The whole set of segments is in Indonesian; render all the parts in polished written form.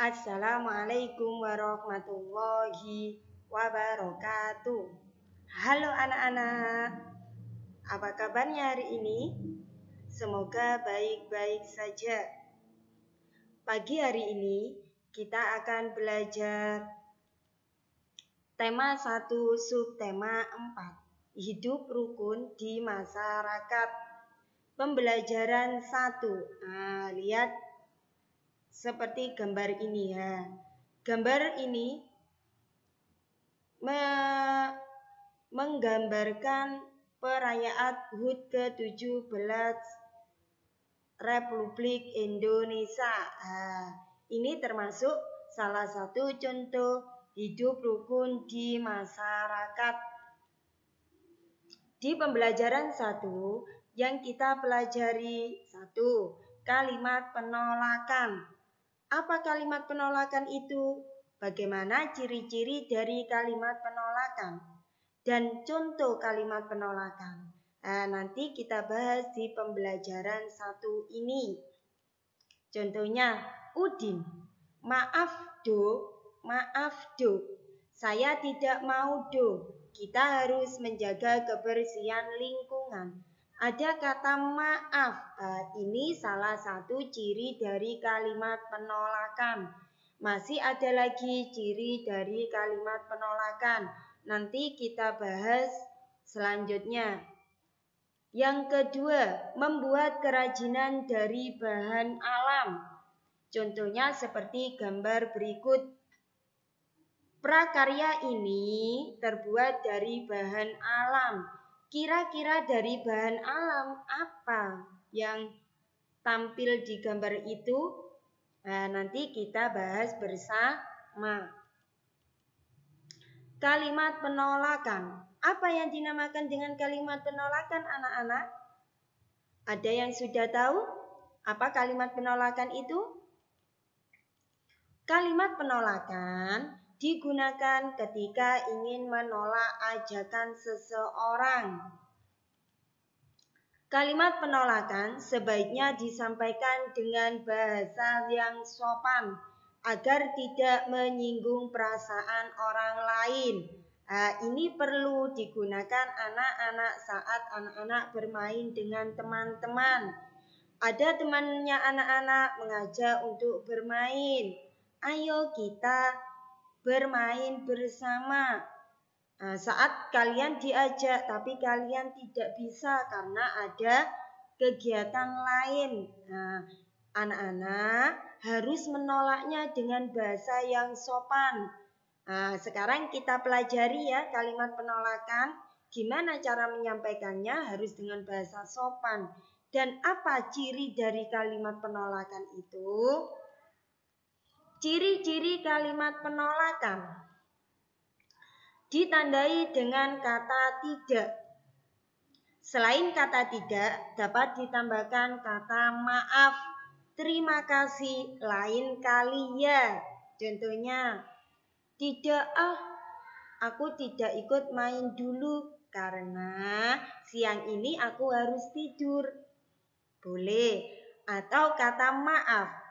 Assalamualaikum warahmatullahi wabarakatuh. Halo anak-anak, apa kabarnya hari ini? Semoga baik-baik saja. Pagi hari ini kita akan belajar tema 1 subtema 4, hidup rukun di masyarakat. Pembelajaran 1. Lihat seperti gambar ini ya. Gambar ini menggambarkan perayaan HUT ke-17 Republik Indonesia. Ini termasuk salah satu contoh hidup rukun di masyarakat. Di pembelajaran 1 yang kita pelajari, 1. Kalimat penolakan. Apa kalimat penolakan itu? Bagaimana ciri-ciri dari kalimat penolakan? Dan contoh kalimat penolakan. Nanti kita bahas di pembelajaran 1 ini. Contohnya, Udin, maaf do, saya tidak mau do. Kita harus menjaga kebersihan lingkungan. Ada kata maaf, ini salah satu ciri dari kalimat penolakan. Masih ada lagi ciri dari kalimat penolakan. Nanti kita bahas selanjutnya. Yang kedua, membuat kerajinan dari bahan alam. Contohnya seperti gambar berikut. Prakarya ini terbuat dari bahan alam. Kira-kira dari bahan alam apa yang tampil di gambar itu? Nanti kita bahas bersama. Kalimat penolakan. Apa yang dinamakan dengan kalimat penolakan, anak-anak? Ada yang sudah tahu apa kalimat penolakan itu? Kalimat penolakan digunakan ketika ingin menolak ajakan seseorang. Kalimat penolakan sebaiknya disampaikan dengan bahasa yang sopan agar tidak menyinggung perasaan orang lain. Ini perlu digunakan anak-anak saat anak-anak bermain dengan teman-teman. Ada temannya anak-anak mengajak untuk bermain. Ayo kita bermain bersama. Saat kalian diajak tapi kalian tidak bisa karena ada kegiatan lain. Anak-anak harus menolaknya dengan bahasa yang sopan. Sekarang kita pelajari ya kalimat penolakan. Gimana cara menyampaikannya? Harus dengan bahasa sopan. Dan apa ciri dari kalimat penolakan itu? Ciri-ciri kalimat penolakan ditandai dengan kata tidak. Selain kata tidak, dapat ditambahkan kata maaf, terima kasih, lain kali ya. Contohnya, tidak aku tidak ikut main dulu karena siang ini aku harus tidur. Boleh. Atau kata maaf.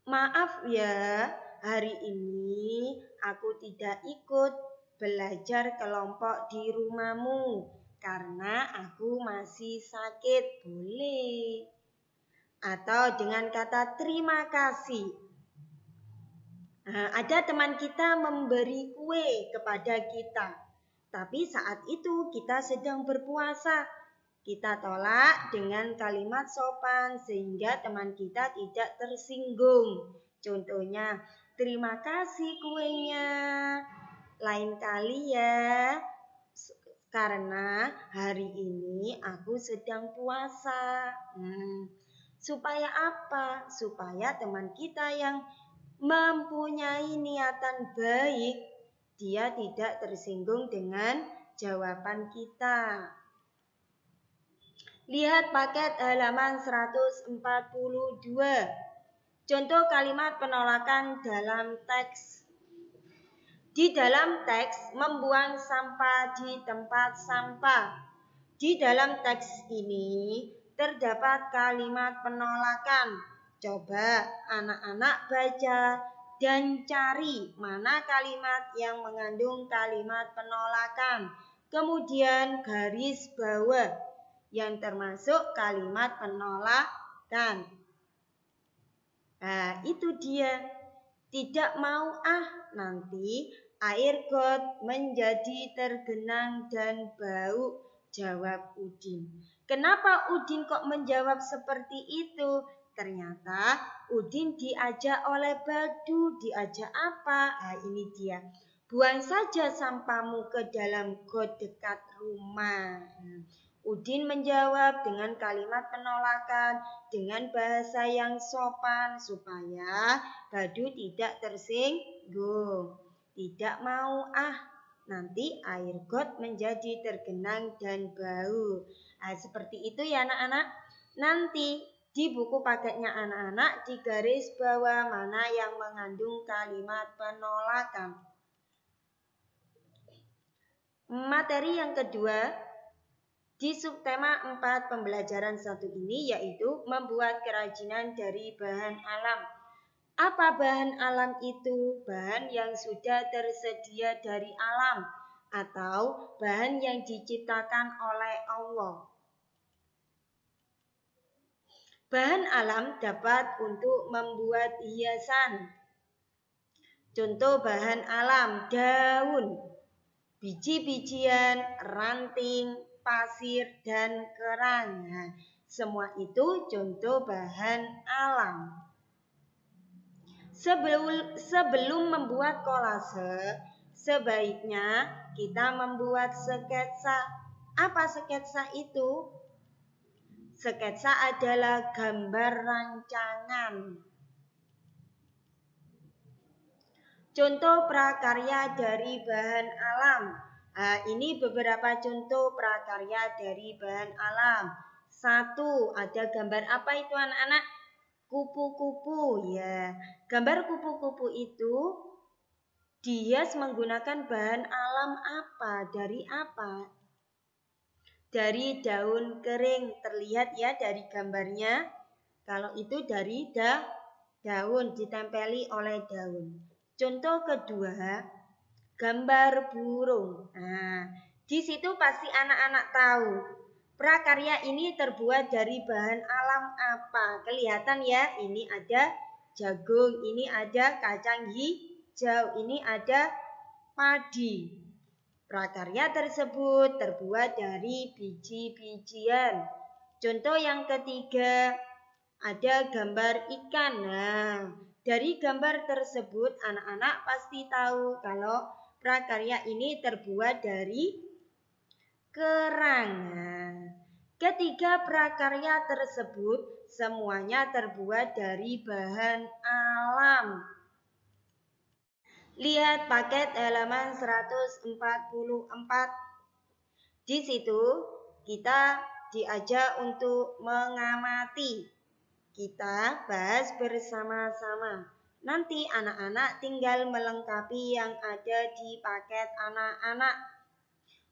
Maaf ya, hari ini aku tidak ikut belajar kelompok di rumahmu karena aku masih sakit. Boleh. Atau dengan kata terima kasih. Ada teman kita memberi kue kepada kita, tapi saat itu kita sedang berpuasa. Kita tolak dengan kalimat sopan sehingga teman kita tidak tersinggung. Contohnya, terima kasih kuenya, lain kali ya, karena hari ini aku sedang puasa. Supaya apa? Supaya teman kita yang mempunyai niatan baik, dia tidak tersinggung dengan jawaban kita. Lihat paket halaman 142. Contoh kalimat penolakan dalam teks. Di dalam teks membuang sampah di tempat sampah. Di dalam teks ini terdapat kalimat penolakan. Coba anak-anak baca dan cari mana kalimat yang mengandung kalimat penolakan. Kemudian garis bawah yang termasuk kalimat penolakan. Nah, itu dia. Tidak mau nanti air got menjadi tergenang dan bau, jawab Udin. Kenapa Udin kok menjawab seperti itu? Ternyata Udin diajak oleh Badu. Diajak apa? Nah, ini dia. Buang saja sampahmu ke dalam got dekat rumah. Udin menjawab dengan kalimat penolakan dengan bahasa yang sopan supaya Badu tidak tersinggung. Tidak mau nanti air got menjadi tergenang dan bau. Nah, seperti itu ya anak-anak. Nanti di buku paketnya anak-anak di garis bawah mana yang mengandung kalimat penolakan. Materi yang kedua di subtema 4 pembelajaran 1 ini yaitu membuat kerajinan dari bahan alam. Apa bahan alam itu? Bahan yang sudah tersedia dari alam atau bahan yang diciptakan oleh Allah. Bahan alam dapat untuk membuat hiasan. Contoh bahan alam, daun, biji-bijian, ranting, pasir, dan kerang. Nah, semua itu contoh bahan alam. Sebelum membuat kolase, sebaiknya kita membuat sketsa. Apa sketsa itu? Sketsa adalah gambar rancangan. Contoh prakarya dari bahan alam. Nah, ini beberapa contoh prakarya dari bahan alam. 1, ada gambar apa itu anak-anak? Kupu-kupu ya. Gambar kupu-kupu itu dihias menggunakan bahan alam apa? Dari apa? Dari daun kering. Terlihat ya dari gambarnya. Kalau itu dari daun, ditempeli oleh daun. Contoh kedua, gambar burung. Nah, di situ pasti anak-anak tahu. Prakarya ini terbuat dari bahan alam apa? Kelihatan ya, ini ada jagung, ini ada kacang hijau, ini ada padi. Prakarya tersebut terbuat dari biji-bijian. Contoh yang ketiga, ada gambar ikan. Nah, dari gambar tersebut anak-anak pasti tahu kalau prakarya ini terbuat dari kerang. Ketiga prakarya tersebut semuanya terbuat dari bahan alam. Lihat paket halaman 144. Di situ kita diajak untuk mengamati. Kita bahas bersama-sama. Nanti anak-anak tinggal melengkapi yang ada di paket anak-anak.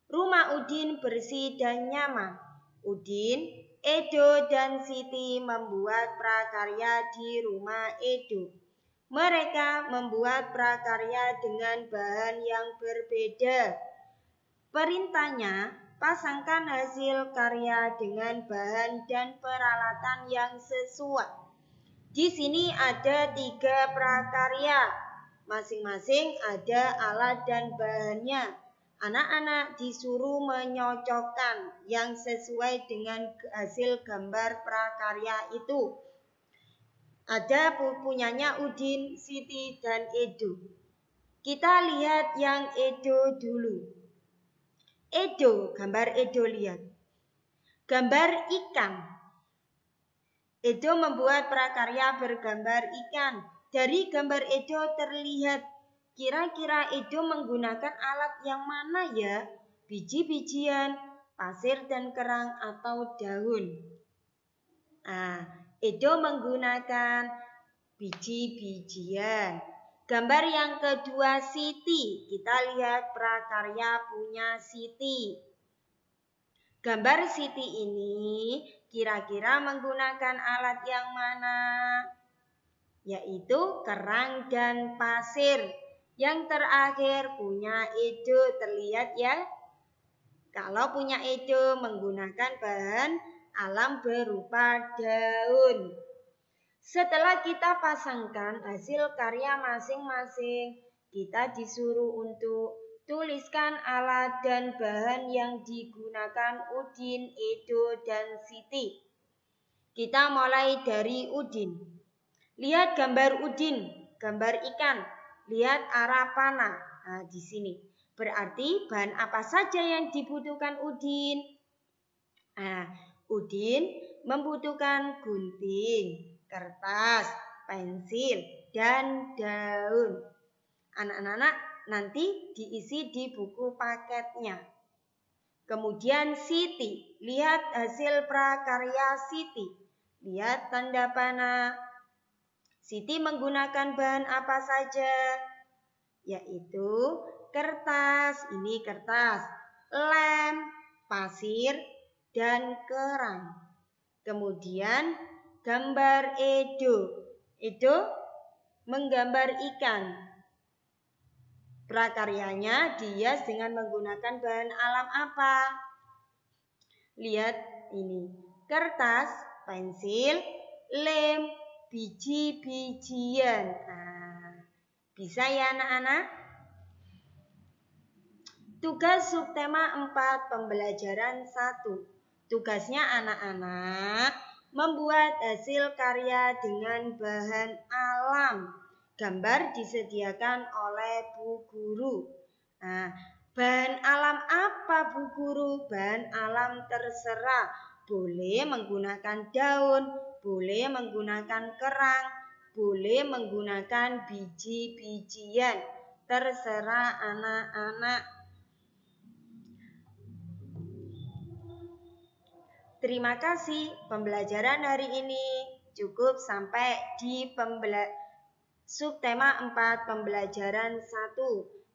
Rumah Udin bersih dan nyaman. Udin, Edo, dan Siti membuat prakarya di rumah Edo. Mereka membuat prakarya dengan bahan yang berbeda. Perintahnya, pasangkan hasil karya dengan bahan dan peralatan yang sesuai. Di sini ada 3 prakarya. Masing-masing ada alat dan bahannya. Anak-anak disuruh menyocokkan yang sesuai dengan hasil gambar prakarya itu. Ada punyanya Udin, Siti, dan Edo. Kita lihat yang Edo dulu. Edo, gambar Edo lihat. Gambar ikan. Edo membuat prakarya bergambar ikan. Dari gambar Edo terlihat kira-kira Edo menggunakan alat yang mana ya? Biji-bijian, pasir dan kerang atau daun. Edo menggunakan biji-bijian. Gambar yang kedua Siti. Kita lihat prakarya punya Siti. Gambar Siti ini Kira-kira menggunakan alat yang mana? Yaitu kerang dan pasir. Yang terakhir punya edo, terlihat ya? Kalau punya edo menggunakan bahan alam berupa daun. Setelah kita pasangkan hasil karya masing-masing, kita disuruh untuk tuliskan alat dan bahan yang digunakan Udin, Edo, dan Siti. Kita mulai dari Udin. Lihat gambar Udin, gambar ikan. Lihat arah panah. Nah, di sini. Berarti bahan apa saja yang dibutuhkan Udin? Nah, Udin membutuhkan gunting, kertas, pensil, dan daun. Anak-anak nanti diisi di buku paketnya. Kemudian Siti, lihat hasil prakarya Siti. Lihat tanda panah. Siti menggunakan bahan apa saja? Yaitu kertas, ini kertas, lem, pasir, dan kerang. Kemudian gambar Edo. Edo menggambar ikan. Prakaryanya dihias dengan menggunakan bahan alam apa? Lihat ini. Kertas, pensil, lem, biji-bijian. Nah, bisa ya anak-anak? Tugas subtema 4 pembelajaran 1. Tugasnya anak-anak membuat hasil karya dengan bahan alam. Gambar disediakan oleh Bu Guru. Nah, bahan alam apa Bu Guru? Bahan alam terserah. Boleh menggunakan daun, boleh menggunakan kerang, boleh menggunakan biji-bijian. Terserah anak-anak. Terima kasih, pembelajaran hari ini cukup sampai di subtema 4 pembelajaran 1.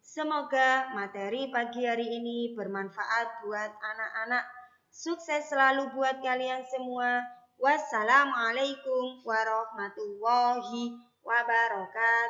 Semoga materi pagi hari ini bermanfaat buat anak-anak. Sukses selalu buat kalian semua. Wassalamualaikum warahmatullahi wabarakatuh.